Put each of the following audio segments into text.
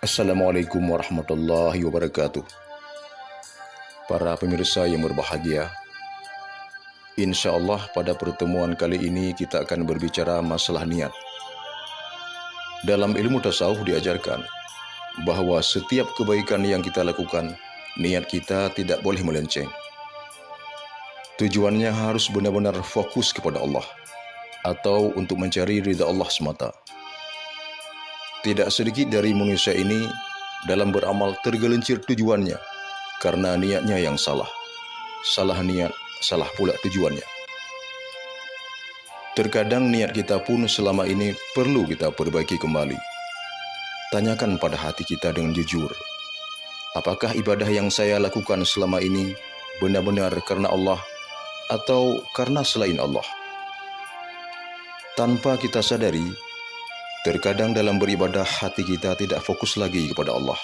Assalamualaikum warahmatullahi wabarakatuh. Para pemirsa yang berbahagia, insya Allah pada pertemuan kali ini kita akan berbicara masalah niat. Dalam ilmu tasawuf diajarkan bahwa setiap kebaikan yang kita lakukan, niat kita tidak boleh melenceng. Tujuannya harus benar-benar fokus kepada Allah atau untuk mencari ridha Allah semata. Tidak sedikit dari manusia ini dalam beramal tergelincir tujuannya karena niatnya yang salah. Salah niat, salah pula tujuannya. Terkadang niat kita pun selama ini perlu kita perbaiki kembali. Tanyakan pada hati kita dengan jujur, apakah ibadah yang saya lakukan selama ini benar-benar karena Allah atau karena selain Allah? Tanpa kita sadari, terkadang dalam beribadah hati kita tidak fokus lagi kepada Allah.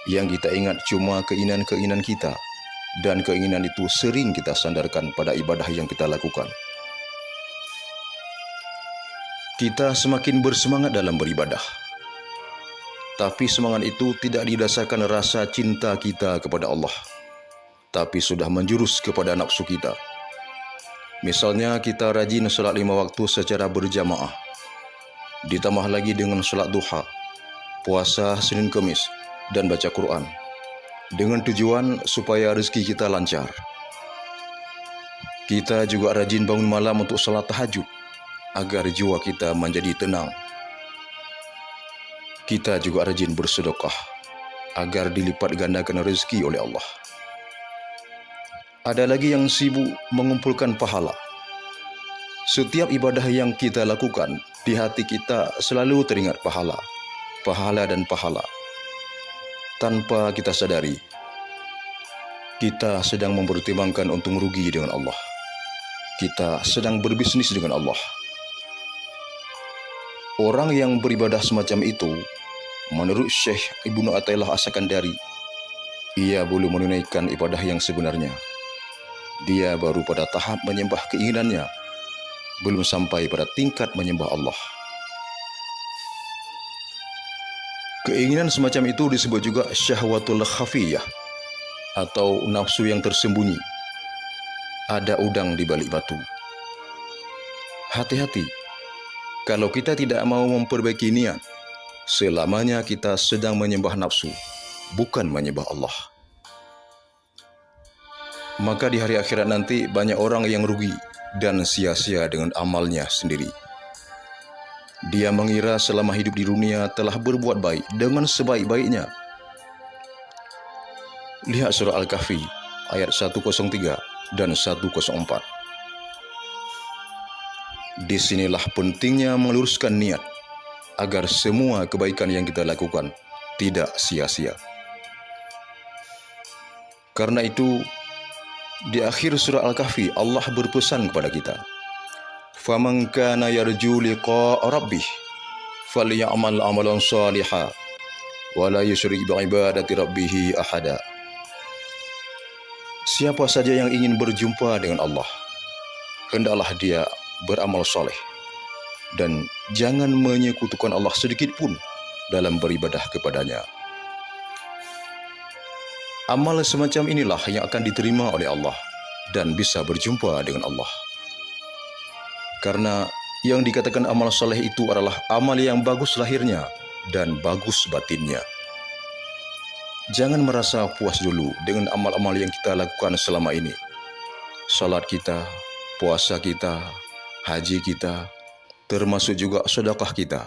Yang kita ingat cuma keinginan-keinginan kita, dan keinginan itu sering kita sandarkan pada ibadah yang kita lakukan. Kita semakin bersemangat dalam beribadah, tapi semangat itu tidak didasarkan rasa cinta kita kepada Allah, tapi sudah menjurus kepada nafsu kita. Misalnya kita rajin salat 5 waktu secara berjamaah, ditambah lagi dengan salat duha, puasa Senin Kemis, dan baca Quran, dengan tujuan supaya rezeki kita lancar. Kita juga rajin bangun malam untuk salat tahajud, agar jiwa kita menjadi tenang. Kita juga rajin bersedekah, agar dilipat gandakan rezeki oleh Allah. Ada lagi yang sibuk mengumpulkan pahala. Setiap ibadah yang kita lakukan, di hati kita selalu teringat pahala, pahala dan pahala. Tanpa kita sadari, kita sedang mempertimbangkan untung rugi dengan Allah. Kita sedang berbisnis dengan Allah. Orang yang beribadah semacam itu, menurut Syekh Ibnu Athaillah As-Sakandari, ia belum menunaikan ibadah yang sebenarnya. Dia baru pada tahap menyembah keinginannya, belum sampai pada tingkat menyembah Allah. Keinginan semacam itu disebut juga syahwatul khafiyah atau nafsu yang tersembunyi. Ada udang di balik batu. Hati-hati, kalau kita tidak mau memperbaiki niat, selamanya kita sedang menyembah nafsu, bukan menyembah Allah. Maka di hari akhirat nanti banyak orang yang rugi dan sia-sia dengan amalnya sendiri. Dia mengira selama hidup di dunia telah berbuat baik dengan sebaik-baiknya. Lihat surah Al-Kahfi ayat 103 dan 104. Disinilah pentingnya meluruskan niat agar semua kebaikan yang kita lakukan tidak sia-sia. Karena itu, di akhir surah Al-Kahfi Allah berpesan kepada kita, "Faman kana yarju liqa'a rabbih falyamal amalan shalihan wa la yusyrik bi'ibadati rabbih ahada." Siapa saja yang ingin berjumpa dengan Allah, hendaklah dia beramal soleh dan jangan menyekutukan Allah sedikit pun dalam beribadah kepadanya. Amal semacam inilah yang akan diterima oleh Allah dan bisa berjumpa dengan Allah. Karena yang dikatakan amal soleh itu adalah amal yang bagus lahirnya dan bagus batinnya. Jangan merasa puas dulu dengan amal-amal yang kita lakukan selama ini. Salat kita, puasa kita, haji kita, termasuk juga sedekah kita.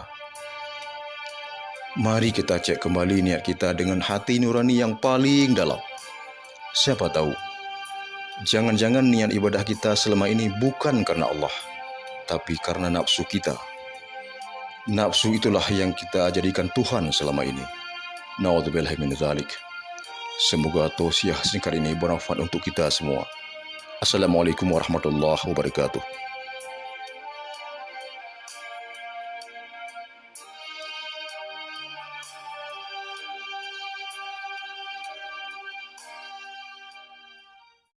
Mari kita cek kembali niat kita dengan hati nurani yang paling dalam. Siapa tahu, jangan-jangan niat ibadah kita selama ini bukan karena Allah, tapi karena nafsu kita. Nafsu itulah yang kita jadikan Tuhan selama ini. Na'udzubillahi min dzalik. Semoga tausiah singkat ini bermanfaat untuk kita semua. Assalamualaikum warahmatullahi wabarakatuh.